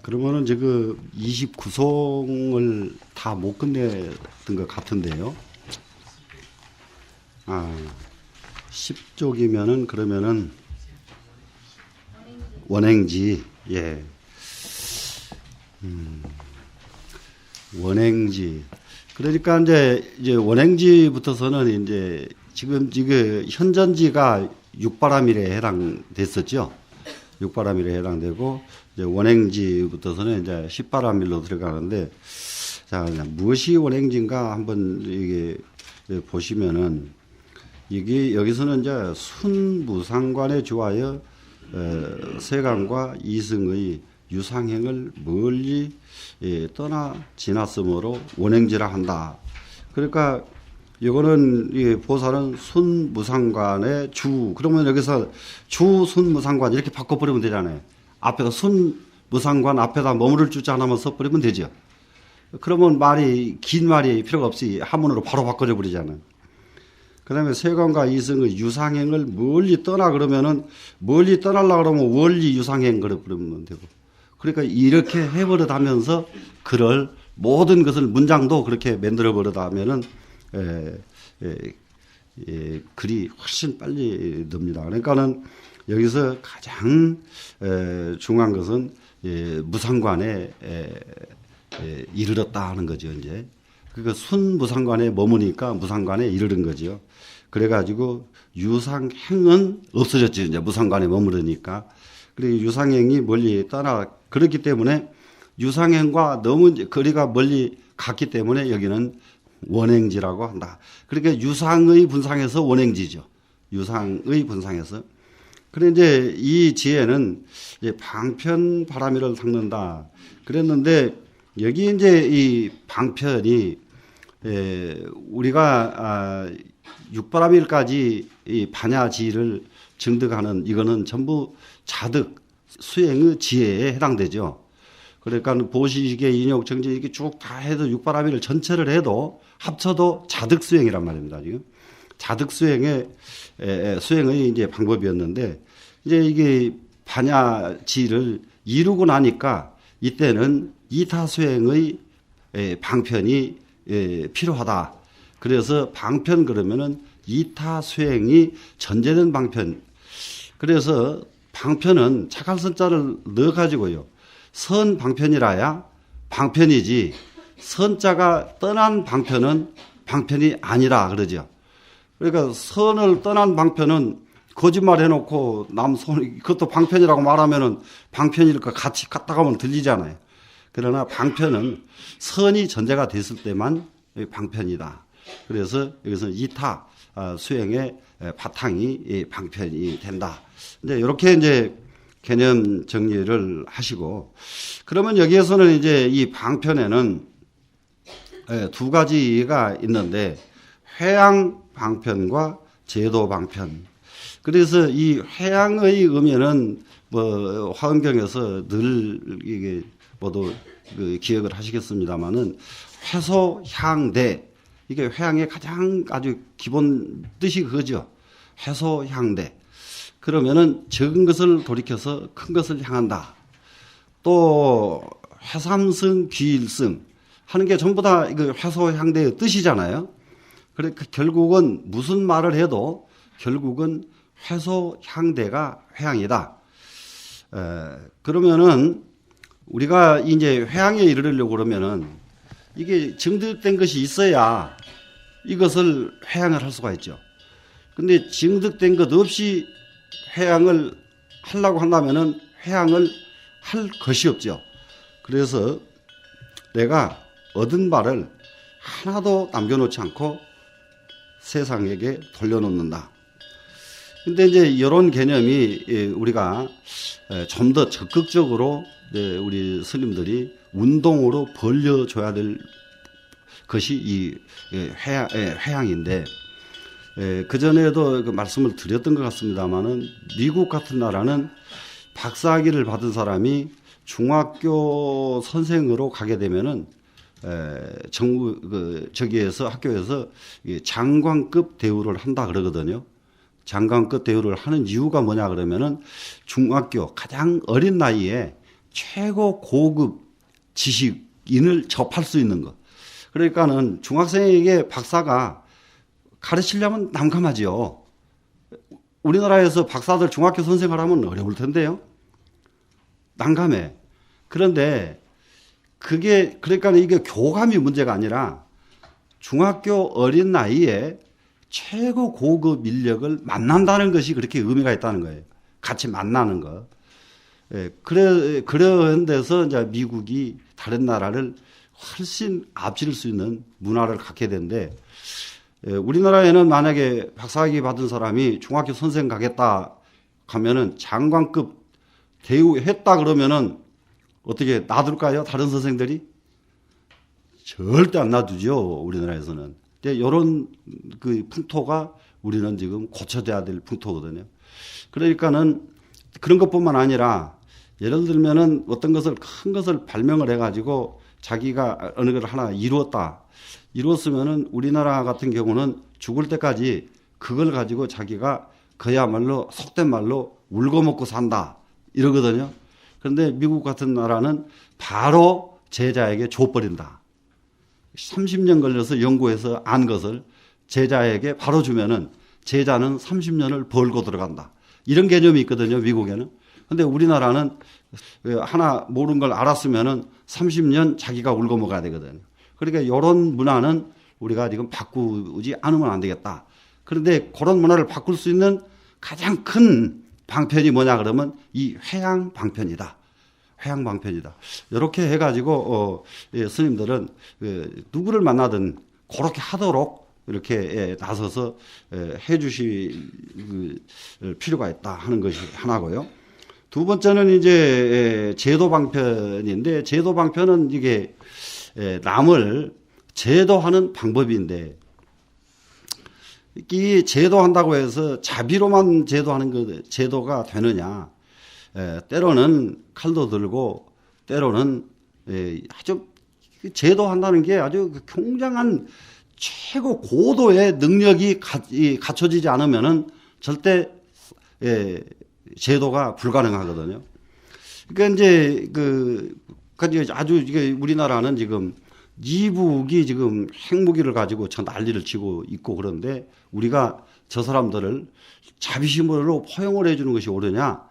그러면은 그 29송을 다 못 끝냈던 것 같은데요. 10쪽이면은 그러면은 원행지, 예. 원행지. 그러니까 이제 원행지부터서는 이제 지금 현전지가 육바라밀에 해당됐었죠. 육바라밀에 해당되고 이제 원행지부터서는 이제 십바라밀로 들어가는데, 자, 무엇이 원행지인가 한번 이게 보시면은 이게 여기서는 이제 순무상관에 주하여 세간과 이승의 유상행을 멀리 떠나 지났으므로 원행지라 한다. 그러니까 이거는 이 보살은 순무상관의 주, 그러면 여기서 주 순무상관 이렇게 바꿔버리면 되잖아요. 앞에다 순무상관 앞에다 머무를 주자 하나만 써버리면 되죠. 그러면 말이 긴 말이 필요가 없이 한문으로 바로 바꿔져 버리잖아요. 그 다음에 세간과 이승의 유상행을 멀리 떠나 그러면은 멀리 떠나려고 그러면 원리 유상행 그러면 되고. 그러니까 이렇게 해버릇하면서 글을 모든 것을 문장도 그렇게 만들어 버릇하면은 글이 훨씬 빨리 늡니다. 그러니까는 여기서 가장 중요한 것은 무상관에 이르렀다 하는 거죠. 이제 그러니까 순무상관에 머무니까 무상관에 이르른 거죠. 그래가지고 유상행은 없어졌죠. 이제 무상관에 머무르니까. 그리고 유상행이 멀리 떠나 그렇기 때문에 유상행과 너무 거리가 멀리 갔기 때문에 여기는 원행지라고 한다. 그러니까 유상의 분상에서 원행지죠. 유상의 분상에서. 그런데 이제 이 지혜는 이제 방편 바라미를 닦는다. 그랬는데 여기 이제 이 방편이 우리가 육바라밀까지 이 반야지를 증득하는 이거는 전부 자득 수행의 지혜에 해당되죠. 그러니까 보시기에 인욕 정지 이렇게 쭉 다 해도 육바라밀을 전체를 해도 합쳐도 자득 수행이란 말입니다. 지금 자득 수행의 이제 방법이었는데 이제 이게 반야지를 이루고 나니까 이때는 이타 수행의 방편이 필요하다. 그래서 방편 그러면은 이타 수행이 전제된 방편. 그래서 방편은 착할선자를 넣어가지고요. 선 방편이라야 방편이지 선자가 떠난 방편은 방편이 아니라 그러죠. 그러니까 선을 떠난 방편은 거짓말 해놓고 그것도 방편이라고 말하면은 방편일까 같이 갔다 가면 들리잖아요. 그러나 방편은 선이 전제가 됐을 때만 방편이다. 그래서 여기서 이타 수행의 바탕이 방편이 된다. 이제 이렇게 이제 개념 정리를 하시고, 그러면 여기에서는 이제 이 방편에는 두 가지가 있는데 회양 방편과 제도 방편. 그래서 이 회양의 의미는 뭐 화엄경에서 늘 이게 모두 기억을 하시겠습니다만은 회소향대, 이게 회양의 가장 아주 기본 뜻이 그거죠. 회소향대. 그러면은 적은 것을 돌이켜서 큰 것을 향한다. 또 회삼승 귀일승 하는 게 전부 다 이거 회소향대의 뜻이잖아요. 그러니까 결국은 무슨 말을 해도 결국은 회소향대가 회양이다. 그러면은 우리가 이제 회양에 이르려고 그러면은 이게 증득된 것이 있어야 이것을 회양을 할 수가 있죠. 근데 증득된 것 없이 회양을 하려고 한다면은 회양을 할 것이 없죠. 그래서 내가 얻은 바를 하나도 남겨놓지 않고 세상에게 돌려놓는다. 근데 이제 이런 개념이 우리가 좀 더 적극적으로 우리 스님들이 운동으로 벌려줘야 될 것이 이 회양인데, 그전에도 그 말씀을 드렸던 것 같습니다만은 미국 같은 나라는 박사학위를 받은 사람이 중학교 선생으로 가게 되면은 정부 저기에서 학교에서 장관급 대우를 한다 그러거든요. 장관급 대우를 하는 이유가 뭐냐 그러면은 중학교 가장 어린 나이에 최고 고급 지식인을 접할 수 있는 것. 그러니까는 중학생에게 박사가 가르치려면 난감하지요. 우리나라에서 박사들 중학교 선생을 하면 어려울 텐데요. 난감해. 그런데 그러니까 이게 교감이 문제가 아니라 중학교 어린 나이에 최고 고급 인력을 만난다는 것이 그렇게 의미가 있다는 거예요. 같이 만나는 거. 예, 그런 데서 이제 미국이 다른 나라를 훨씬 앞질 수 있는 문화를 갖게 된데, 예, 우리나라에는 만약에 박사학위 받은 사람이 중학교 선생 가겠다 하면은 장관급 대우했다 그러면은 어떻게 놔둘까요? 다른 선생들이? 절대 안 놔두죠, 우리나라에서는. 이런 그 풍토가 우리는 지금 고쳐져야 될 풍토거든요. 그러니까는 그런 것뿐만 아니라 예를 들면은 어떤 것을 큰 것을 발명을 해가지고 자기가 어느 걸 하나 이루었으면은 우리나라 같은 경우는 죽을 때까지 그걸 가지고 자기가 그야말로 속된 말로 울고 먹고 산다 이러거든요. 그런데 미국 같은 나라는 바로 제자에게 줘버린다. 30년 걸려서 연구해서 안 것을 제자에게 바로 주면은 제자는 30년을 벌고 들어간다. 이런 개념이 있거든요, 미국에는. 근데 우리나라는 하나 모르는 걸 알았으면은 30년 자기가 울고 먹어야 되거든요. 그러니까 이런 문화는 우리가 지금 바꾸지 않으면 안 되겠다. 그런데 그런 문화를 바꿀 수 있는 가장 큰 방편이 뭐냐 그러면 이 회양 방편이다. 회양 방편이다. 이렇게 해가지고 스님들은 누구를 만나든 그렇게 하도록 이렇게 나서서 해주실 필요가 있다 하는 것이 하나고요. 두 번째는 이제 제도 방편인데, 제도 방편은 이게 남을 제도하는 방법인데, 이 제도한다고 해서 자비로만 제도하는 그 제도가 되느냐? 때로는 칼도 들고 때로는 아주 제도한다는 게 아주 굉장한 최고 고도의 능력이 갖춰지지 않으면은 절대 제도가 불가능하거든요. 그러니까 이제 아주 이게 우리나라는 지금 이북이 지금 핵무기를 가지고 저 난리를 치고 있고 그런데 우리가 저 사람들을 자비심으로 포용을 해주는 것이 옳으냐?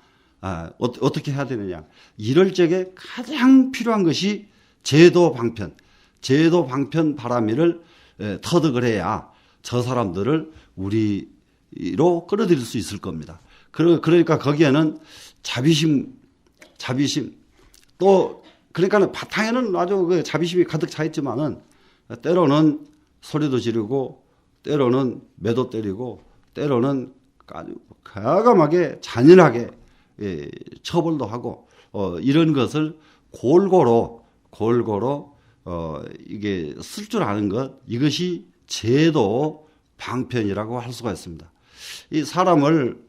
어떻게 해야 되느냐? 이럴 적에 가장 필요한 것이 제도 방편 바람이를 터득을 해야 저 사람들을 우리로 끌어들일 수 있을 겁니다. 그러니까 거기에는 자비심 또 그러니까 바탕에는 아주 그 자비심이 가득 차 있지만은 때로는 소리도 지르고 때로는 매도 때리고 때로는 아주 과감하게 잔인하게 처벌도 하고 이런 것을 골고루 이게 쓸 줄 아는 것, 이것이 제도 방편이라고 할 수가 있습니다. 이 사람을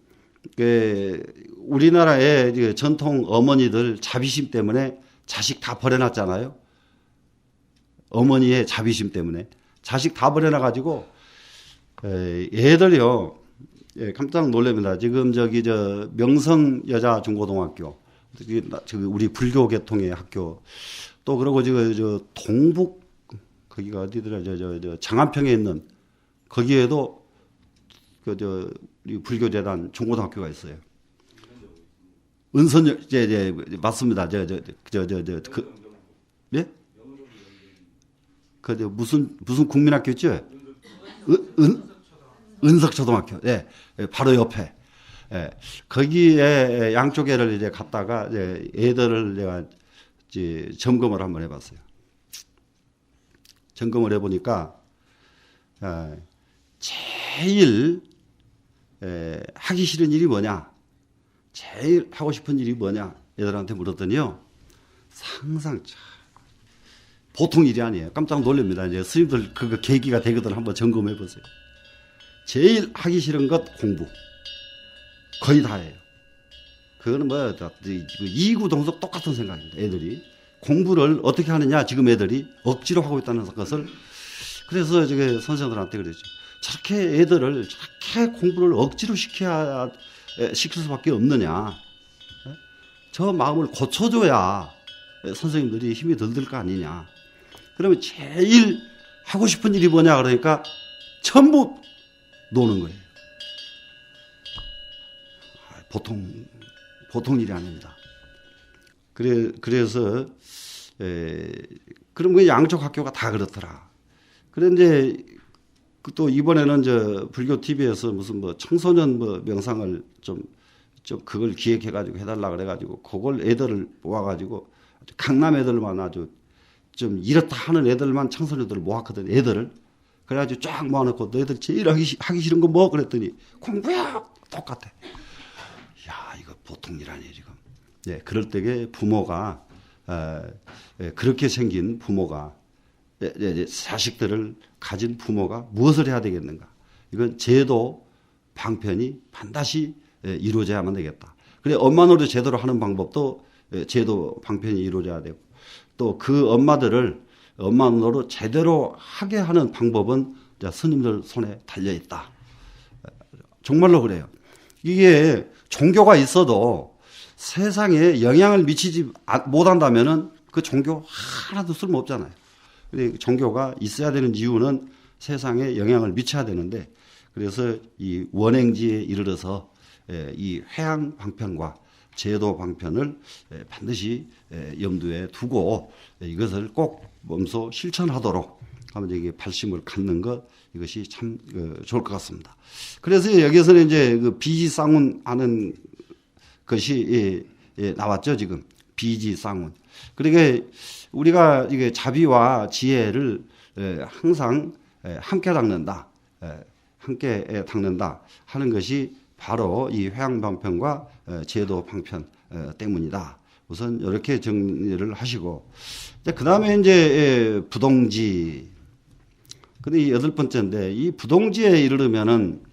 우리나라의 전통 어머니들 자비심 때문에 자식 다 버려놨잖아요. 어머니의 자비심 때문에 자식 다 버려놔가지고 애들이요 깜짝 놀랍니다. 지금 명성 여자 중고등학교, 우리 불교 계통의 학교, 또 그러고 동북 거기가 어디더라 장안평에 있는 거기에도 우리 불교재단 중고등학교가 있어요. 은선 맞습니다. 예? 무슨 국민학교 있죠? 은석초등학교. 예. 바로 옆에. 예. 거기에 양쪽에를 이제 갔다가 애들을 내가 점검을 한번 해봤어요. 점검을 해보니까 제일 하기 싫은 일이 뭐냐? 제일 하고 싶은 일이 뭐냐? 애들한테 물었더니요. 상상 보통 일이 아니에요. 깜짝 놀랍니다. 이제 스님들 그거 계기가 되거든 한번 점검해 보세요. 제일 하기 싫은 것 공부. 거의 다예요. 그거는 이구동성 똑같은 생각입니다. 애들이 공부를 어떻게 하느냐? 지금 애들이 억지로 하고 있다는 것을. 그래서 선생님들한테 그랬죠. 저렇게 애들을 저렇게 공부를 억지로 시킬 수밖에 없느냐. 저 마음을 고쳐줘야 선생님들이 힘이 덜 들 거 아니냐. 그러면 제일 하고 싶은 일이 뭐냐 그러니까 전부 노는 거예요. 보통 일이 아닙니다. 그래서 그럼 그 양쪽 학교가 다 그렇더라. 그런데 또 이번에는 저 불교 TV에서 무슨 뭐 청소년 뭐 명상을 좀 그걸 기획해가지고 해달라 그래가지고 그걸 애들을 모아가지고 강남 애들만 아주 좀 이렇다 하는 애들만 청소년들을 모았거든. 애들을 그래가지고 쫙 모아놓고 너희들 제일 하기 싫은 거 뭐 그랬더니 공부야 똑같아. 야 이거 보통 일 아니에요 지금. 네, 그럴 때에 부모가 그렇게 생긴 부모가 자식들을 가진 부모가 무엇을 해야 되겠는가? 이건 제도 방편이 반드시 이루어져야만 되겠다. 그래 엄마 노릇 제대로 하는 방법도 제도 방편이 이루어져야 되고 또 그 엄마들을 엄마 노릇 제대로 하게 하는 방법은 스님들 손에 달려 있다. 정말로 그래요. 이게 종교가 있어도 세상에 영향을 미치지 못한다면은 그 종교 하나도 쓸모없잖아요. 종교가 있어야 되는 이유는 세상에 영향을 미쳐야 되는데 그래서 이 원행지에 이르러서 이 회양 방편과 제도 방편을 반드시 염두에 두고 이것을 꼭 몸소 실천하도록 하면 이게 발심을 갖는 것 이것이 참 좋을 것 같습니다. 그래서 여기서는 이제 그 비지쌍운 하는 것이 나왔죠 지금 비지쌍운. 그러니까 우리가 이게 자비와 지혜를 항상 함께 닦는다, 함께 닦는다 하는 것이 바로 이 회양 방편과 제도 방편 때문이다. 우선 이렇게 정리를 하시고, 그 다음에 이제 부동지. 근데 이 8번째인데 이 부동지에 이르르면은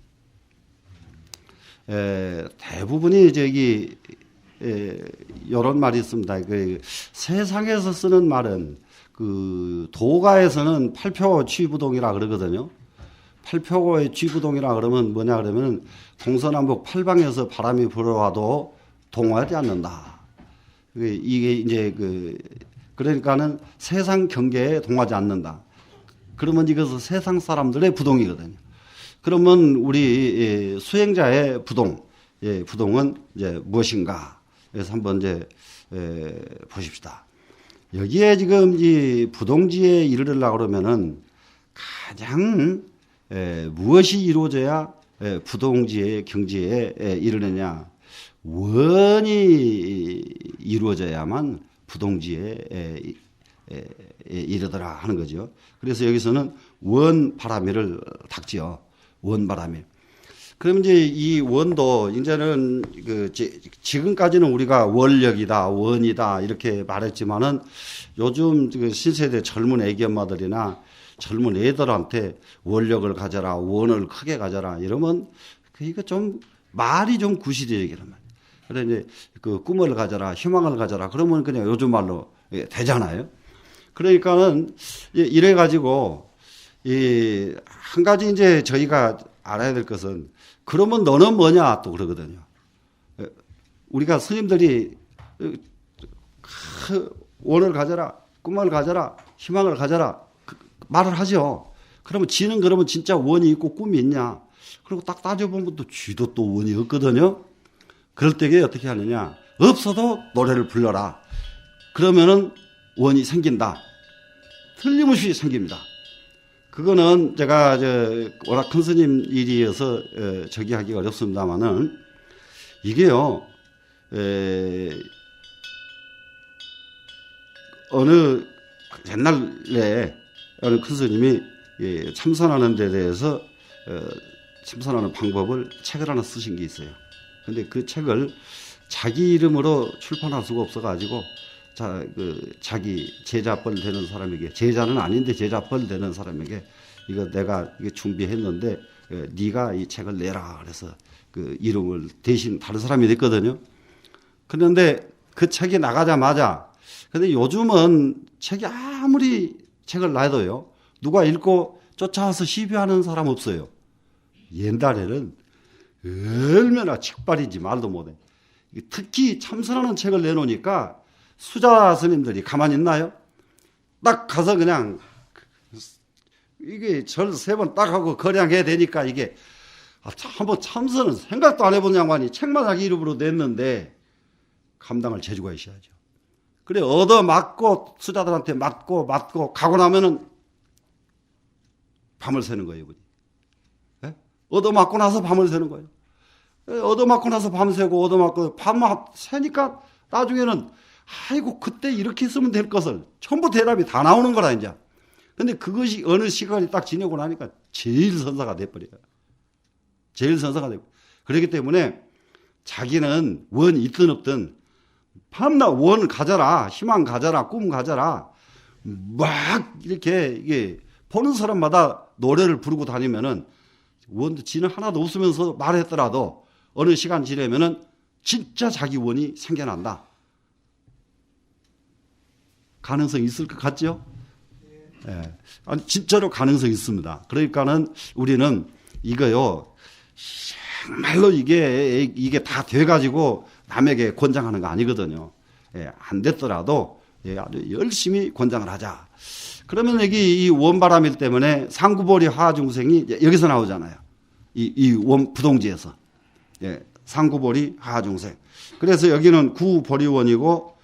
대부분이 저기 이런 말이 있습니다. 그 세상에서 쓰는 말은 그 도가에서는 팔표 취부동이라 그러거든요. 팔표의 취부동이라 그러면 뭐냐 그러면 동서남북 팔방에서 바람이 불어와도 동하지 않는다. 이게 이제 그러니까는 세상 경계에 동하지 않는다. 그러면 이것은 세상 사람들의 부동이거든요. 그러면 우리 수행자의 부동은 이제 무엇인가? 그래서 한번 이제 보십시다. 여기에 지금 이 부동지에 이르려고 그러면은 가장 무엇이 이루어져야 부동지의 경지에 이르느냐? 원이 이루어져야만 부동지에 이르더라 하는 거죠. 그래서 여기서는 원바람이를 닦지요. 원바람이. 그럼 이제 이 원도 이제는 지금까지는 우리가 원력이다, 원이다 이렇게 말했지만은 요즘 신세대 젊은 애기 엄마들이나 젊은 애들한테 원력을 가져라, 원을 크게 가져라 이러면 이거 좀 말이 좀 구시대요, 그러면. 그래 이제 그 꿈을 가져라, 희망을 가져라 그러면 그냥 요즘 말로 되잖아요. 그러니까는 이래 가지고 이 한 가지 이제 저희가 알아야 될 것은 그러면 너는 뭐냐 또 그러거든요. 우리가 스님들이 원을 가져라, 꿈을 가져라, 희망을 가져라 말을 하죠. 그러면 지는 그러면 진짜 원이 있고 꿈이 있냐? 그리고 딱 따져보면 또 쥐도 또 원이 없거든요. 그럴 때에 어떻게 하느냐? 없어도 노래를 불러라. 그러면은 원이 생긴다. 틀림없이 생깁니다. 그거는 제가 워낙 큰 스님 일이어서 저기 하기가 어렵습니다만은 이게요, 어느 옛날에 어느 큰 스님이 참선하는 데 대해서 참선하는 방법을 책을 하나 쓰신 게 있어요. 근데 그 책을 자기 이름으로 출판할 수가 없어가지고 자기 제자뻘 되는 사람에게, 제자는 아닌데 제자뻘 되는 사람에게 이거 내가 이게 준비했는데 네가 이 책을 내라 그래서 그 이름을 대신 다른 사람이 냈거든요. 그런데 그 책이 나가자마자 근데 요즘은 책이 아무리 책을 놔도요 누가 읽고 쫓아와서 시비하는 사람 없어요. 옛날에는 얼마나 책발인지 말도 못해. 특히 참선하는 책을 내놓으니까 수자 스님들이 가만히 있나요? 딱 가서 그냥 이게 절 3번 딱 하고 거량해야 되니까 이게 한번 참선은 생각도 안 해본 양반이 책만 자기 이름으로 냈는데 감당할 재주가 있어야죠. 그래 얻어맞고 수자들한테 맞고 가고 나면은 밤을 새는 거예요. 예? 얻어맞고 나서 밤을 새는 거예요. 얻어맞고 나서 밤새고 얻어맞고 밤 새니까 나중에는 아이고 그때 이렇게 쓰면 될 것을 전부 대답이 다 나오는 거라 이제. 근데 그것이 어느 시간이 딱 지내고 나니까 제일 선사가 돼버려요. 제일 선사가 되고. 그렇기 때문에 자기는 원 있든 없든 밤낮 원 가져라, 희망 가져라, 꿈 가져라. 막 이렇게 이게 보는 사람마다 노래를 부르고 다니면은 원도 지는 하나도 없으면서 말했더라도 어느 시간 지내면은 진짜 자기 원이 생겨난다. 가능성 있을 것 같죠? 예. 아니, 진짜로 가능성이 있습니다. 그러니까는 우리는 이거요, 정말로 이게 다 돼가지고 남에게 권장하는 거 아니거든요. 예, 안 됐더라도 예, 아주 열심히 권장을 하자. 그러면 여기 이 원바람일 때문에 상구보리 하중생이 여기서 나오잖아요. 이 원 부동지에서. 예, 상구보리 하중생. 그래서 여기는 구보리원이고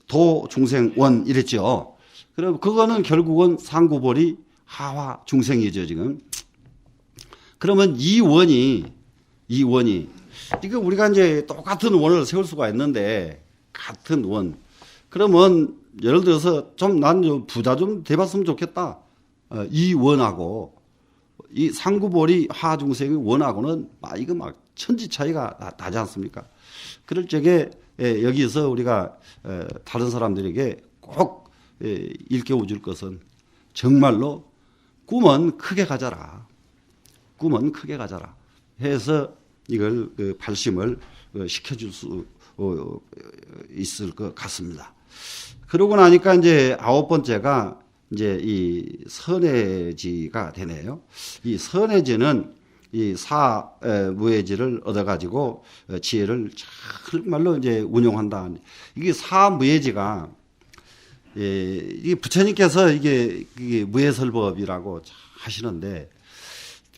도중생원 이랬죠. 그럼 그거는 결국은 상구보리 하화 중생이죠, 지금. 그러면 이 원이 이거 우리가 이제 똑같은 원을 세울 수가 있는데 같은 원. 그러면 예를 들어서 좀 난 부자 좀 돼봤으면 좋겠다. 이 원하고 이 상구보리 하중생의 원하고는 이거 막 천지 차이가 나지 않습니까? 그럴 적에 여기서 우리가 다른 사람들에게 꼭 일깨워 줄 것은 정말로 꿈은 크게 가져라. 꿈은 크게 가져라. 해서 이걸 발심을 시켜줄 수 있을 것 같습니다. 그러고 나니까 이제 9번째가 이제 이 선해지가 되네요. 이 선해지는 이 사무예지를 얻어가지고 지혜를 정말로 이제 운용한다. 이게 사무예지가 이게 부처님께서 이게 무예설법이라고 하시는데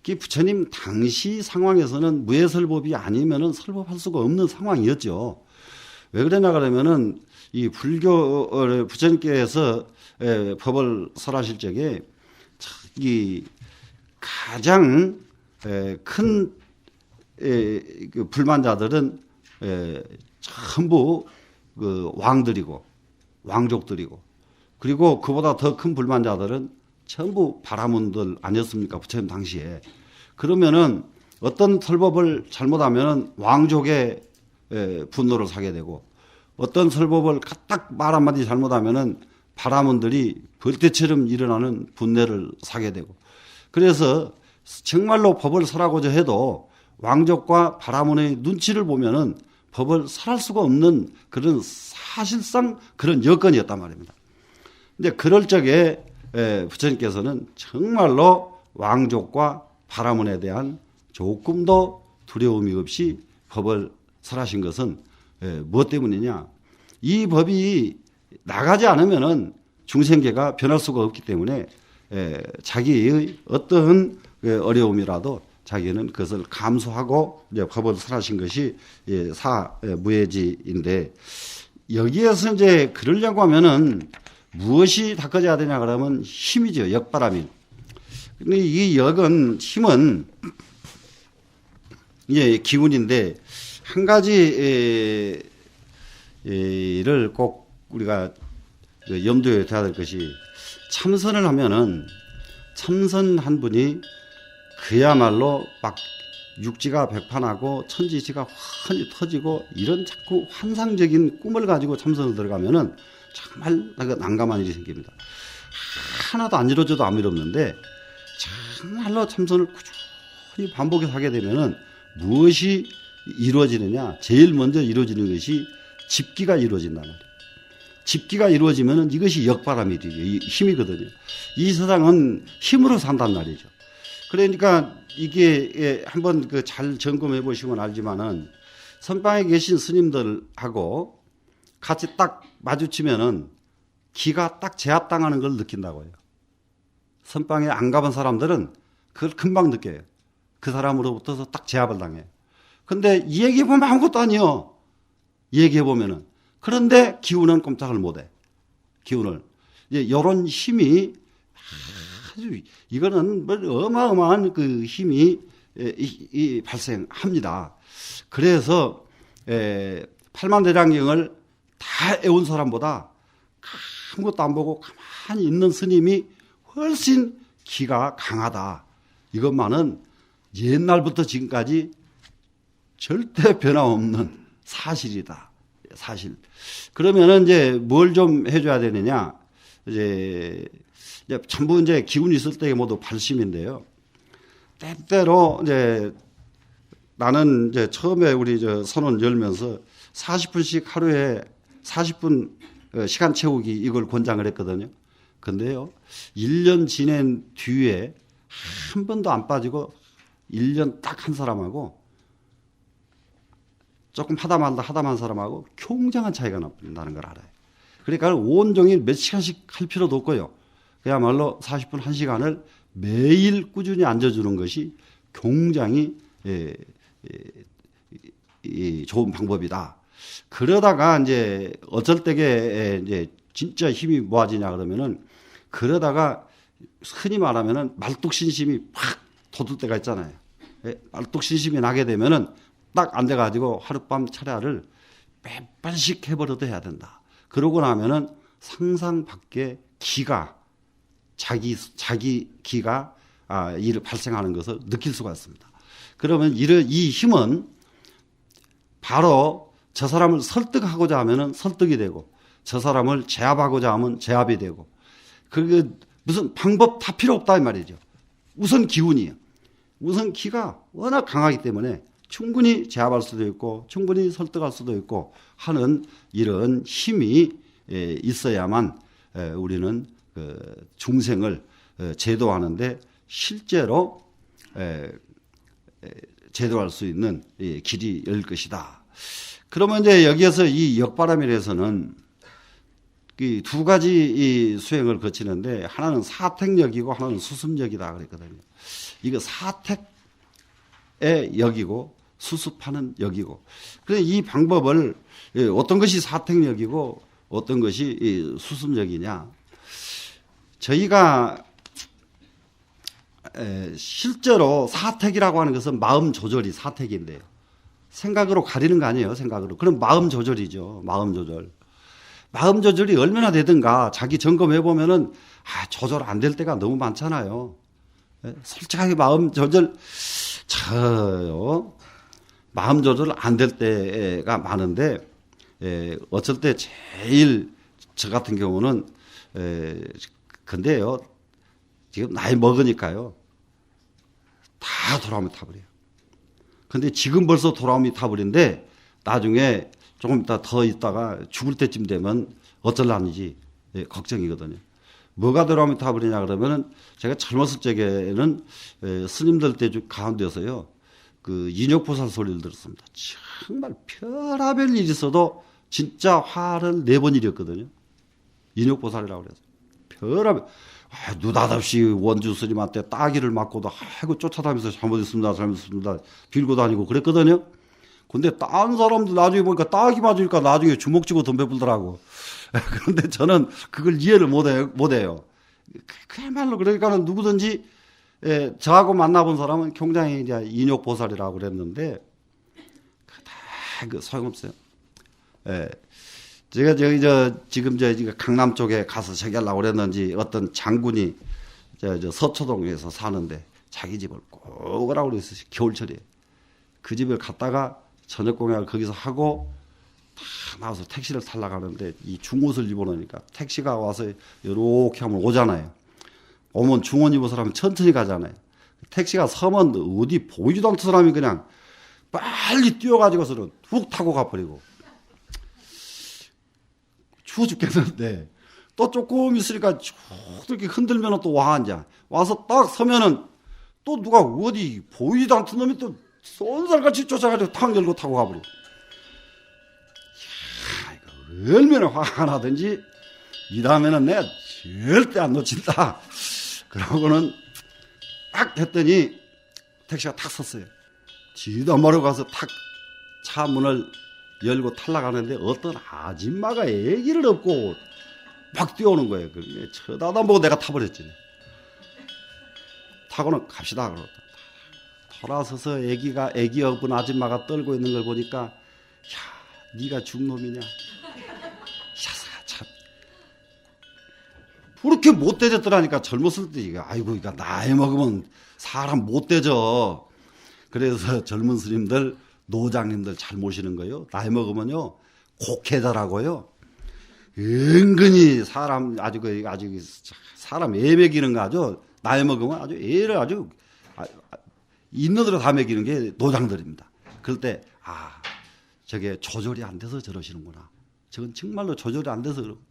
이 부처님 당시 상황에서는 무예설법이 아니면은 설법할 수가 없는 상황이었죠. 왜 그러냐 그러면은 이 불교 부처님께서 법을 설하실 적에 이 가장 큰 불만자들은 전부 그 왕들이고 왕족들이고 그리고 그보다 더 큰 불만자들은 전부 바라문들 아니었습니까? 부처님 당시에. 그러면은 어떤 설법을 잘못하면은 왕족의 분노를 사게 되고 어떤 설법을 딱 말 한마디 잘못하면은 바라문들이 벌떼처럼 일어나는 분내를 사게 되고 그래서 정말로 법을 설하고자 해도 왕족과 바라문의 눈치를 보면은 법을 설할 수가 없는 그런 사실상 그런 여건이었단 말입니다. 근데 그럴 적에 부처님께서는 정말로 왕족과 바라문에 대한 조금도 두려움이 없이 법을 설하신 것은 무엇 때문이냐? 이 법이 나가지 않으면은 중생계가 변할 수가 없기 때문에 자기의 어떠한 어려움이라도 자기는 그것을 감수하고 이제 법을 설하신 것이 사무예지인데 여기에서 이제 그러려고 하면은 무엇이 닦아져야 되냐 그러면 힘이죠. 역바람인. 근데 이 역은 힘은 이제 기운인데 한 가지를 꼭 우리가 염두에 둬야 될 것이 참선을 하면은 참선한 분이 그야말로 막 육지가 백판하고 천지지가 환히 터지고 이런 자꾸 환상적인 꿈을 가지고 참선을 들어가면은 정말 난감한 일이 생깁니다. 하나도 안 이루어져도 아무 일 없는데 정말로 참선을 꾸준히 반복해서 하게 되면은 무엇이 이루어지느냐? 제일 먼저 이루어지는 것이 집기가 이루어진단 말이에요. 집기가 이루어지면은 이것이 역바람이 힘이거든요. 이 세상은 힘으로 산단 말이죠. 그러니까 이게 한번 잘 점검해 보시면 알지만은 선방에 계신 스님들하고 같이 딱 마주치면은 기가 딱 제압당하는 걸 느낀다고요. 선방에 안 가본 사람들은 그걸 금방 느껴요. 그 사람으로부터 딱 제압을 당해요. 근데 얘기해보면 아무것도 아니요. 얘기해보면은. 그런데 기운은 꼼짝을 못해. 기운을. 이런 힘이 아주, 이거는 어마어마한 그 힘이 발생합니다. 그래서, 팔만대장경을 다 애운 사람보다 아무것도 안 보고 가만히 있는 스님이 훨씬 기가 강하다. 이것만은 옛날부터 지금까지 절대 변함없는 사실이다. 사실. 그러면은 이제 뭘 좀 해줘야 되느냐. 이제 전부 이제 기운이 있을 때 모두 발심인데요. 때때로 이제 나는 이제 처음에 우리 선언 열면서 40분씩 하루에 40분 시간 채우기 이걸 권장을 했거든요. 근데요, 1년 지낸 뒤에 한 번도 안 빠지고 1년 딱 한 사람하고 조금 하다 만 사람하고 굉장한 차이가 난다는 걸 알아요. 그러니까 온종일 몇 시간씩 할 필요도 없고요. 그야말로 40분 1시간을 매일 꾸준히 앉아주는 것이 굉장히 좋은 방법이다. 그러다가 이제 어쩔 때게 이제 진짜 힘이 모아지냐 그러면은 그러다가 흔히 말하면은 말뚝신심이 팍 돋을 때가 있잖아요. 말뚝신심이 나게 되면은 딱 안 돼가지고 하룻밤 차례를 몇 번씩 해버려도 해야 된다. 그러고 나면은 상상 밖의 기가 자기 기가 이를 발생하는 것을 느낄 수가 있습니다. 그러면 이 힘은 바로 저 사람을 설득하고자 하면은 설득이 되고 저 사람을 제압하고자 하면 제압이 되고 그 무슨 방법 다 필요 없다 이 말이죠. 우선 기운이에요. 우선 기가 워낙 강하기 때문에 충분히 제압할 수도 있고 충분히 설득할 수도 있고 하는 이런 힘이 있어야만 우리는 중생을 제도하는데 실제로 제도할 수 있는 길이 열 것이다. 그러면 이제 여기에서 이 역바람일에서는 이 두 가지 이 수행을 거치는데 하나는 사택역이고 하나는 수습역이다 그랬거든요. 이거 사택의 역이고 수습하는 역이고. 그래서 이 방법을 어떤 것이 사택역이고 어떤 것이 수습역이냐. 저희가 실제로 사택이라고 하는 것은 마음 조절이 사택인데요. 생각으로 가리는 거 아니에요. 생각으로. 그럼 마음 조절이죠. 마음 조절. 마음 조절이 얼마나 되든가 자기 점검해 보면은 조절 안 될 때가 너무 많잖아요. 솔직하게 마음 조절 마음 조절 안 될 때가 많은데 어쩔 때 제일 저 같은 경우는 근데요 지금 나이 먹으니까요 다 돌아오면 타버려요. 근데 지금 벌써 돌아오면 타버린데 나중에 조금 더 있다가 죽을 때쯤 되면 어쩔라는지 걱정이거든요. 뭐가 돌아오면 타버리냐 그러면은 제가 젊었을 적에는 스님들 때 가운데서요 그 인욕보살 소리를 들었습니다. 정말 별하별 일이 있어도 진짜 화를 내본 일이었거든요. 인욕보살이라고 그래서 별하별 느닷없이 원주 스님한테 따기를 맞고도 아이고 쫓아다니면서 잘못했습니다 빌고 다니고 그랬거든요. 근데 딴 사람들 나중에 보니까 따기 맞으니까 나중에 주먹 쥐고 덤벼 불더라고. 그런데 저는 그걸 이해를 못해요. 그야말로 그러니까는 누구든지 저하고 만나본 사람은 굉장히 이제 인욕보살이라고 그랬는데 다 소용없어요. 제가 지금 강남 쪽에 가서 저기 하려고 그랬는지 어떤 장군이 서초동에서 사는데 자기 집을 꼭 오라고 그랬어요. 겨울철에. 그 집을 갔다가 저녁 공약을 거기서 하고 다 나와서 택시를 타려고 하는데 이 중옷을 입어놓으니까 택시가 와서 이렇게 하면 오잖아요. 오면 중옷 입은 사람은 천천히 가잖아요. 택시가 서면 어디 보이지도 않던 사람이 그냥 빨리 뛰어가지고서는 훅 타고 가버리고 추워 죽겠는데 또 조금 있으니까 쭉 이렇게 흔들면 또 와 앉아. 와서 딱 서면은 또 누가 어디 보이지도 않던 놈이 또 쏜살같이 쫓아가지고 탕 열고 타고 가버려. 얼마나 화가 나든지 이 다음에는 내가 절대 안 놓친다. 그러고는 딱 했더니 택시가 탁 섰어요. 지도 모르고 가서 탁 차 문을 열고 탈락하는데 어떤 아줌마가 애기를 업고 막 뛰어오는 거예요. 쳐다보고 내가 타버렸지. 타고는 갑시다. 그러고 돌아서서 애기 업은 아줌마가 떨고 있는 걸 보니까 야, 네가 중놈이냐? 야, 참. 그렇게 못되졌더라니까. 젊었을 때 아이고 이거 나이 먹으면 사람 못되죠. 그래서 젊은 스님들 노장님들 잘 모시는 거예요. 나이 먹으면요 곡해자라고요. 은근히 사람 아주 사람 애 먹이는 거 아주 나이 먹으면 아주 애를 아주 있는 대로 다 먹이는 게 노장들입니다. 그럴 때 저게 조절이 안 돼서 저러시는구나. 저건 정말로 조절이 안 돼서 그러고.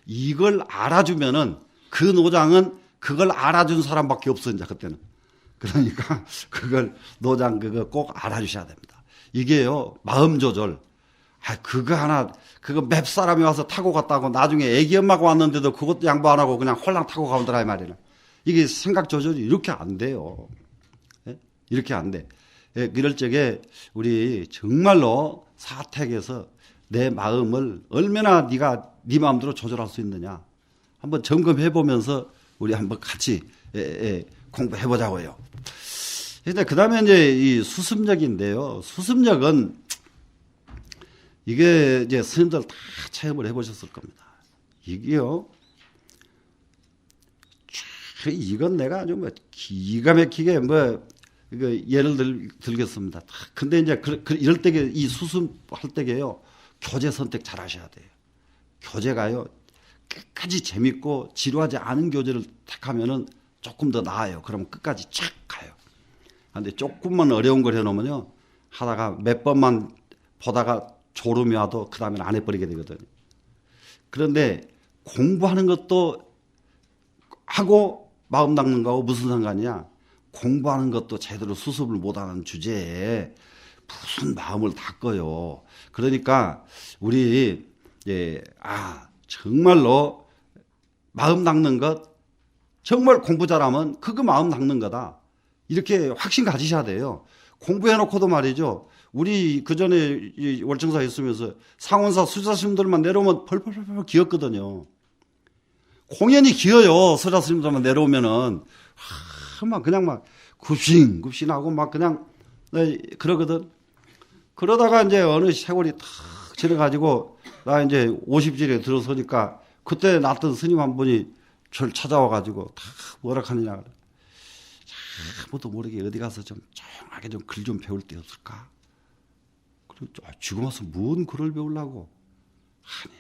이걸 알아주면은 그 노장은 그걸 알아준 사람밖에 없어 이제 그때는. 그러니까 그걸 노장 그거 꼭 알아주셔야 됩니다. 이게요 마음 조절. 그거 맵 사람이 와서 타고 갔다고 나중에 애기 엄마가 왔는데도 그것도 양보 안 하고 그냥 홀랑 타고 가온다라 이 말이에요. 이게 생각 조절이 이렇게 안 돼요. 예? 이렇게 안 돼. 예, 이럴 적에 우리 정말로 사택에서 내 마음을 얼마나 네가 네 마음대로 조절할 수 있느냐 한번 점검해 보면서 우리 한번 같이 공부해 보자고요. 근데 그다음에 이제 이 수습력인데요. 수습력은 이게 이제 스님들 다 체험을 해 보셨을 겁니다. 이게요. 이건 내가 아주 기가 막히게 이거 예를 들겠습니다. 근데 이제 이럴 때게 이 수습할 때게요. 교재 선택 잘 하셔야 돼요. 교재가요. 끝까지 재밌고 지루하지 않은 교재를 택하면은 조금 더 나아요. 그러면 끝까지 착 가요. 근데 조금만 어려운 걸 해놓으면요. 하다가 몇 번만 보다가 졸음이 와도 그 다음에는 안 해버리게 되거든요. 그런데 공부하는 것도 하고 마음 닦는 거하고 무슨 상관이냐. 공부하는 것도 제대로 수습을 못하는 주제에 무슨 마음을 닦아요. 그러니까 우리 정말로 마음 닦는 것 정말 공부 잘하면 그거 마음 닦는 거다. 이렇게 확신 가지셔야 돼요. 공부해놓고도 말이죠. 우리 그전에 월청사에 있으면서 상원사 수자스님들만 내려오면 펄펄펄 기었거든요. 공연이 기어요. 수자스님들만 내려오면은 그냥 막 굽신굽신하고 막 그냥 그러거든. 그러다가 이제 어느 세월이 탁 지나가지고 나 이제 50질에 들어서니까 그때 났던 스님 한 분이 저를 찾아와가지고 다 뭐라 하느냐. 아무도 모르게 어디 가서 좀 조용하게 좀 글 좀 배울 데 없을까? 그리고 지금 와서 뭔 글을 배우려고? 아니,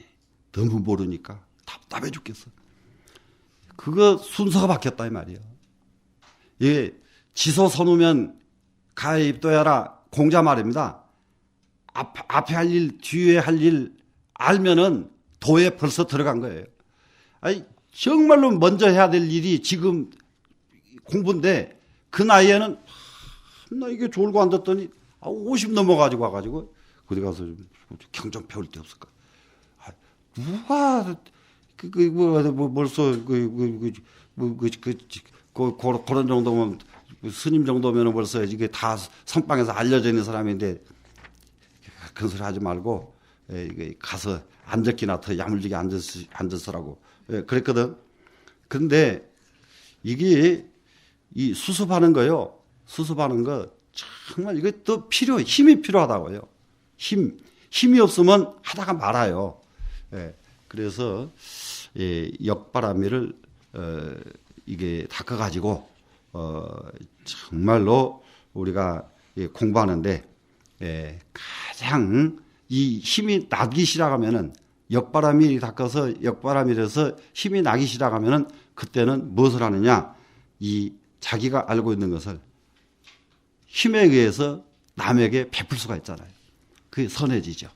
너무 모르니까 답답해 죽겠어. 그거 순서가 바뀌었다 이 말이야. 예, 지소 서누면 가에 입도해라 공자 말입니다. 앞에 할 일, 뒤에 할 일 알면은 도에 벌써 들어간 거예요. 아니, 정말로 먼저 해야 될 일이 지금 공부인데 그 나이에는 나 이게 졸고 앉았더니 50 넘어가지고 와가지고 어디 가서 경전 배울 데 없을까? 누가 벌써 그런 정도면 스님 정도면 벌써 이게 다 선방에서 알려져 있는 사람인데 그런 소리 하지 말고 가서 앉았기나 더 야물지게 앉았으라고 그랬거든. 그런데 이게 이 수습하는 거요. 수습하는 거 정말 이게 또 힘이 필요하다고요. 힘이 없으면 하다가 말아요. 그래서 역바라미를 이게 닦아가지고 정말로 우리가 공부하는데 가장 이 힘이 나기 시작하면은 역바람이 닦아서 역바람이라서 힘이 나기 시작하면은 그때는 무엇을 하느냐? 이 자기가 알고 있는 것을 힘에 의해서 남에게 베풀 수가 있잖아요. 그게 선해지죠.